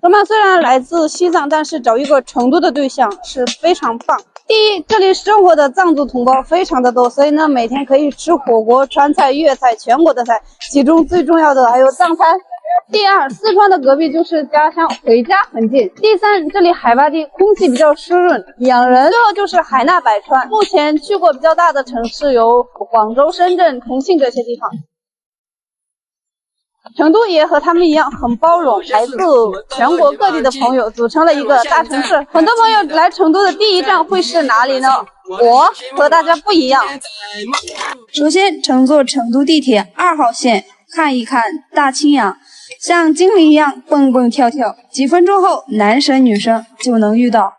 卓玛虽然来自西藏，但是找一个成都的对象是非常棒。第一，这里生活的藏族同胞非常的多，所以呢，每天可以吃火锅、川菜、粤菜、全国的菜，其中最重要的还有藏餐。第二，四川的隔壁就是家乡，回家很近。第三，这里海拔低，空气比较湿润，养人。最后就是海纳百川，目前去过比较大的城市有广州、深圳、重庆这些地方。成都也和他们一样很包容，来自全国各地的朋友组成了一个大城市。很多朋友来成都的第一站会是哪里呢？我和大家不一样。首先乘坐成都地铁2号线，看一看大青羊，像精灵一样蹦蹦跳跳，几分钟后男生女生就能遇到。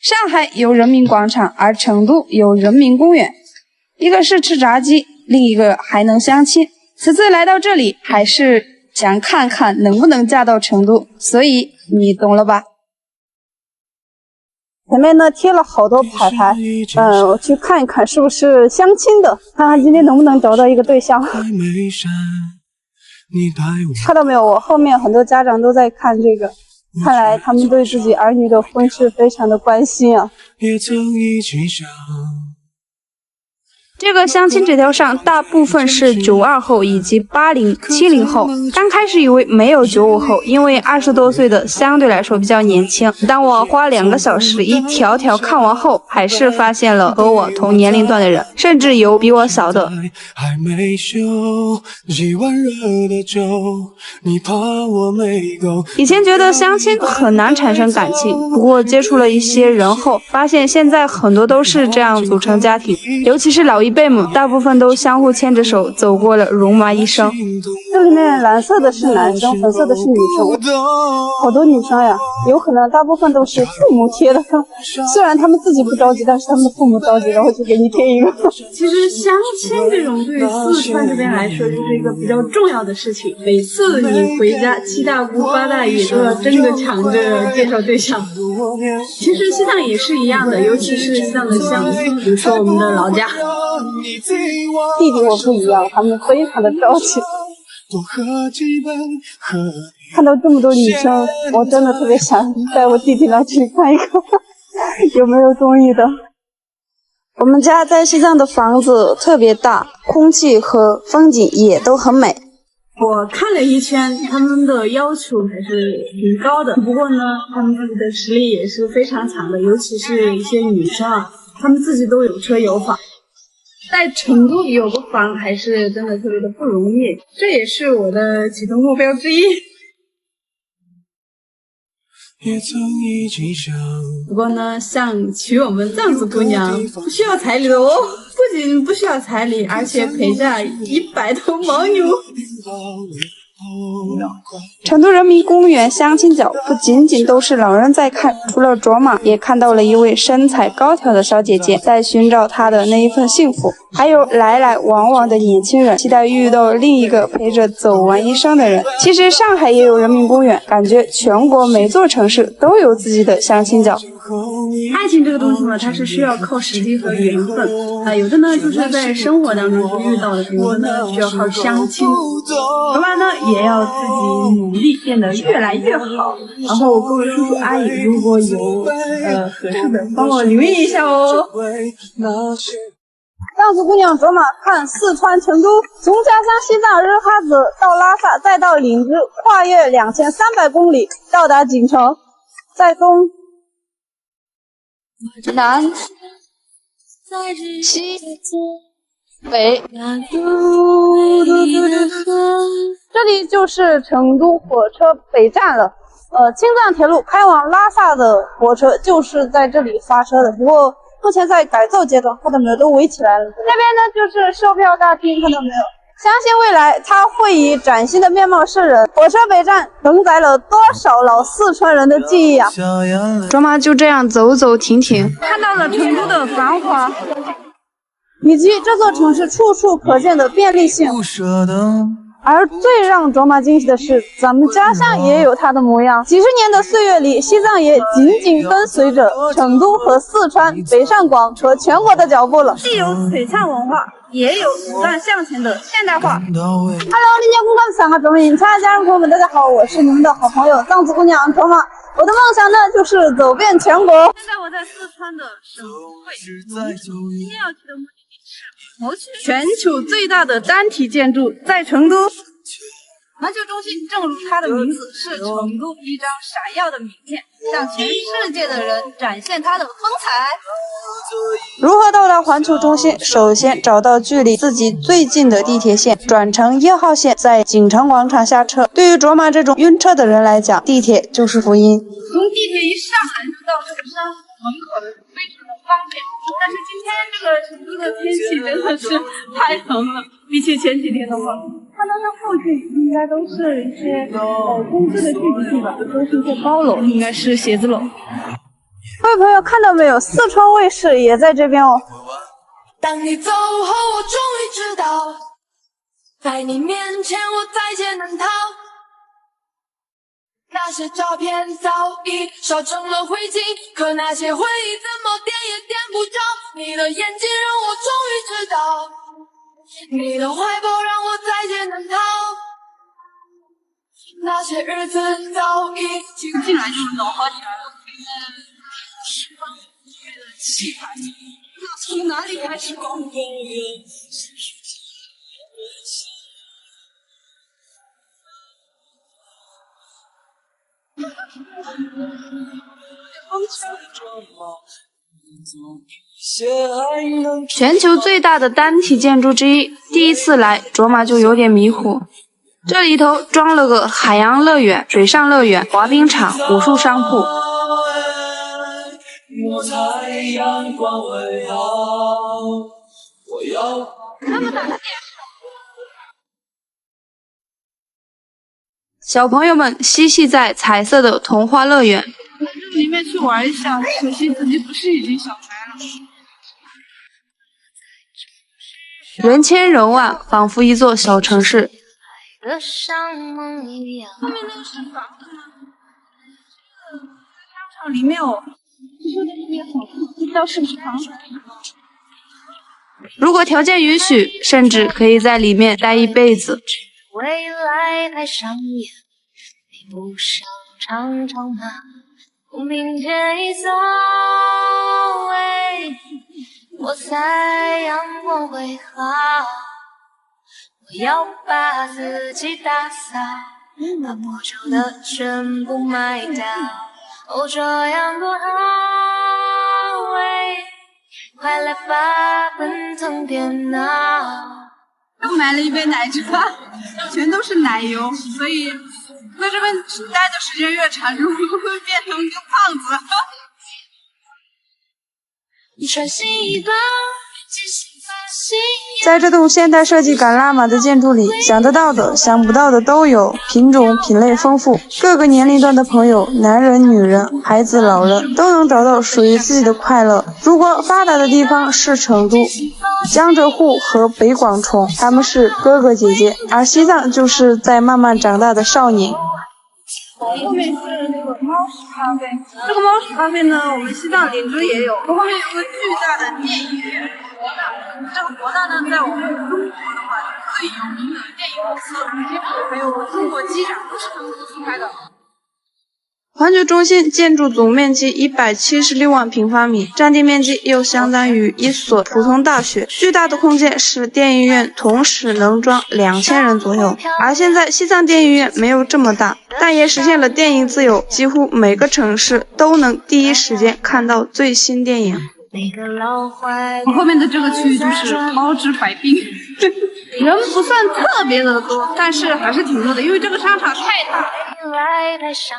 上海有人民广场，而成都有人民公园，一个是吃炸鸡，另一个还能相亲。此次来到这里还是想看看能不能嫁到成都，所以你懂了吧。前面呢贴了好多牌牌，我去看一看是不是相亲的，看看今天能不能找到一个对象。看到没有，我后面很多家长都在看这个，看来他们对自己儿女的婚事非常的关心啊。这个相亲纸条上大部分是92后以及80、70后。刚开始以为没有95后，因为20多岁的相对来说比较年轻。当我花2个小时一条条看完后，还是发现了和我同年龄段的人，甚至有比我小的。以前觉得相亲很难产生感情，不过接触了一些人后，发现现在很多都是这样组成家庭，尤其是老一辈们，大部分都相互牵着手走过了戎马一生。这里面蓝色的是男生，粉色的是女生，好多女生呀，有可能大部分都是父母贴的，虽然他们自己不着急，但是他们的父母着急，然后就给你贴一个。其实相亲这种对四川这边来说就是一个比较重要的事情，每次你回家七大姑八大姨都要争着抢着介绍对象。其实西藏也是一样的，尤其是西藏的乡村，比如说我们的老家。弟弟我不一样，他们非常的着急。看到这么多女生，我真的特别想带我弟弟来这里看一看，有没有中意的。我们家在西藏的房子特别大，空气和风景也都很美。我看了一圈，他们的要求还是挺高的，不过呢，他们自己的实力也是非常强的，尤其是一些女生啊，她们自己都有车有房。在成都有个房还是真的特别的不容易，这也是我的启动目标之一。不过呢，像娶我们藏族姑娘不需要彩礼的哦，不仅不需要彩礼，而且陪嫁100头牦牛。成都人民公园相亲角不仅仅都是老人在看，除了卓玛，也看到了一位身材高挑的小姐姐在寻找她的那一份幸福，还有来来往往的年轻人期待遇到另一个陪着走完一生的人。其实上海也有人民公园，感觉全国每座城市都有自己的相亲角。爱情这个东西嘛，它是需要靠时机和缘分啊，有的呢就是在生活当中遇到的，有的呢需要靠相亲。同样呢，也要自己努力变得越来越好。然后各位叔叔阿姨，如果有合适的，帮我留意一下哦。藏族姑娘卓玛看四川成都，从家乡西藏日喀则到拉萨，再到林芝，跨越2300公里，到达锦城，在东南西北，这里就是成都火车北站了。青藏铁路开往拉萨的火车就是在这里发车的，不过目前在改造阶段，看到没有，都围起来了。那边呢就是售票大厅，看到没有？相信未来它会以崭新的面貌示人。火车北站承载了多少老四川人的记忆啊！卓玛就这样走走停停，看到了成都的繁华，以及这座城市处处可见的便利性。而最让卓玛惊喜的是，咱们家乡也有它的模样。几十年的岁月里，西藏也紧紧跟随着成都和四川、北上广和全国的脚步了。既有璀璨文化，也有不断向前的现代化。Hello， 林家公干三个卓玛影家人朋友们，大家好，我是你们的好朋友藏族姑娘卓玛。我的梦想呢，就是走遍全国。现在我在四川的省会，今天要去的目的地是毛区，全球最大的单体建筑在成都。环球中心正如它的名字，是成都一张闪耀的名片，向全世界的人展现它的风采。如何到达环球中心？首先找到距离自己最近的地铁线，转乘1号线，在锦城广场下车。对于卓玛这种晕车的人来讲，地铁就是福音。从地铁一上来就到这个山门口，非常的方便。但是今天这个成都的天气真的是太冷了，比起前几天的话。看到这附近应该都是一些公司的聚集地吧，都是一些高楼，应该是写字楼。各位朋友看到没有，四川卫视也在这边哦。当你走后，我终于知道，在你面前我再艰难逃。那些照片早已烧成了灰烬，可那些回忆怎么点也点不着。你的眼睛让我终于知道，你的怀抱让我再艰难逃。那些日子早已经进来就暖和起来了。从哪里开始？全球最大的单体建筑之一，第一次来，卓玛就有点迷糊。这里头装了个海洋乐园、水上乐园、滑冰场、武术商铺。小朋友们嬉戏在彩色的童话乐园，这里面去玩一下，可惜自己不是已经小孩了。人千人万，仿佛一座小城市。后面那个是房子吗？商场里面哦，你说的那边房子，不知道是不是房子。如果条件允许，甚至可以在里面待一辈子。未来太上演，你不想常常吗？不明天一走，我猜阳光会好。我要把自己打扫，把破旧的全部卖掉。哦，这样多好，快来吧，奔腾电脑。又买了一杯奶茶，全都是奶油，所以在这边待的时间越长，就会变成一个胖子。穿新衣装，精心发型。在这栋现代设计感拉满的建筑里，想得到的、想不到的都有，品种品类丰富，各个年龄段的朋友，男人、女人、孩子、老人，都能找到属于自己的快乐。如果发达的地方是成都、江浙沪和北广虫，他们是哥哥姐姐，而西藏就是在慢慢长大的少年。后面是那个猫屎咖啡，这个猫屎咖啡呢，我们西藏林芝也有。后面有个巨大的电影院，国大。这个国大呢，在我们中国的话，最有名的电影公司，还有中国机长都是他们公司开的。环球中心建筑总面积176万平方米，占地面积又相当于一所普通大学。巨大的空间使电影院同时能装2000人左右，而现在西藏电影院没有这么大，但也实现了电影自由，几乎每个城市都能第一时间看到最新电影。后面的这个区域就是包治百病，人不算特别的多，但是还是挺多的，因为这个商场太大了。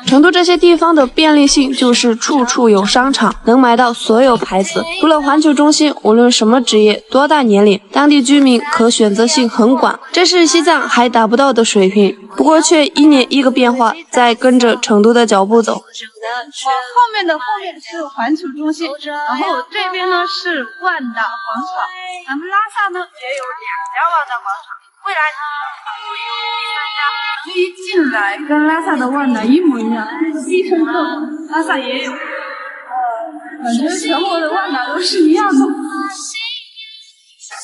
成都这些地方的便利性就是处处有商场，能买到所有牌子。除了环球中心，无论什么职业、多大年龄，当地居民可选择性很广，这是西藏还达不到的水平。不过却一年一个变化，在跟着成都的脚步走。后面是环球中心，然后这边呢是万达广场，咱们拉萨呢也有2家万达广场。未来第3家一进来跟拉萨的万达一模一样，西城客拉萨也有，感觉全国的万达都是一样的。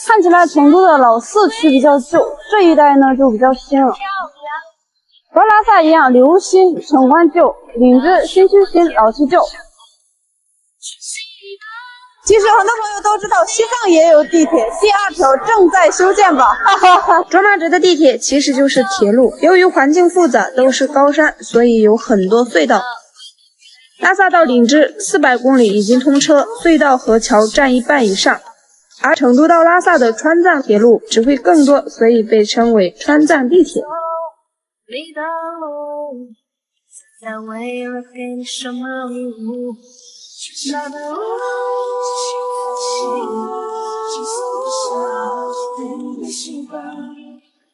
看起来成都的老4区比较旧，这一带呢就比较新了。和拉萨一样，留新城关旧，领之新区新，老区旧。其实很多朋友都知道，西藏也有地铁，第2条正在修建吧。卓玛值的地铁其实就是铁路，由于环境复杂，都是高山，所以有很多隧道。拉萨到领之400公里已经通车，隧道和桥占1半以上。而成都到拉萨的川藏铁路只会更多，所以被称为川藏地铁。你的路是在为了给你什么礼物？那的路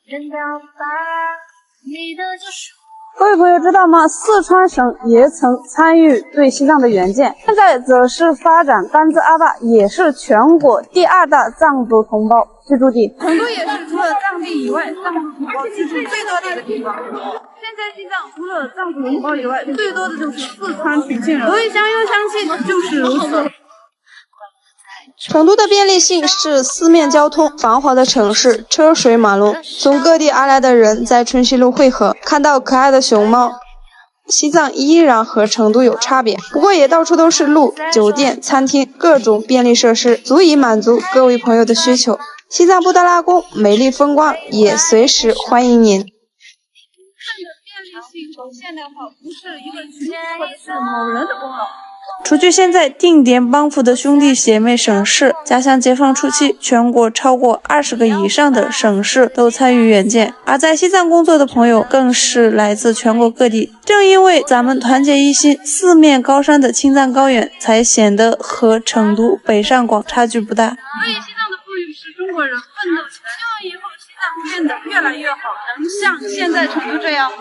人表白你的救赎。各位朋友知道吗？四川省也曾参与对西藏的援建，现在则是发展甘孜阿坝，也是全国第2大藏族同胞居住地。成都也是除了藏地以外，藏族同胞居住最多的一个地方。现在西藏除了藏族同胞以外，最多的就是四川重庆人。所谓相拥相惜，就是如此。成都的便利性是四面交通，繁华的城市，车水马龙，从各地而来的人在春熙路汇合，看到可爱的熊猫。西藏依然和成都有差别，不过也到处都是路、酒店、餐厅，各种便利设施，足以满足各位朋友的需求。西藏布达拉宫美丽风光，也随时欢迎您。便利性和现代化不是一个群体或者是某人的功劳。除去现在定点帮扶的兄弟姐妹省市，加上解放初期全国超过20个以上的省市都参与援建，而在西藏工作的朋友更是来自全国各地。正因为咱们团结一心，四面高山的青藏高原才显得和成都、北上广差距不大。所以西藏的富裕是中国人奋斗起来，希望以后西藏变得越来越好，能像现在成都这样。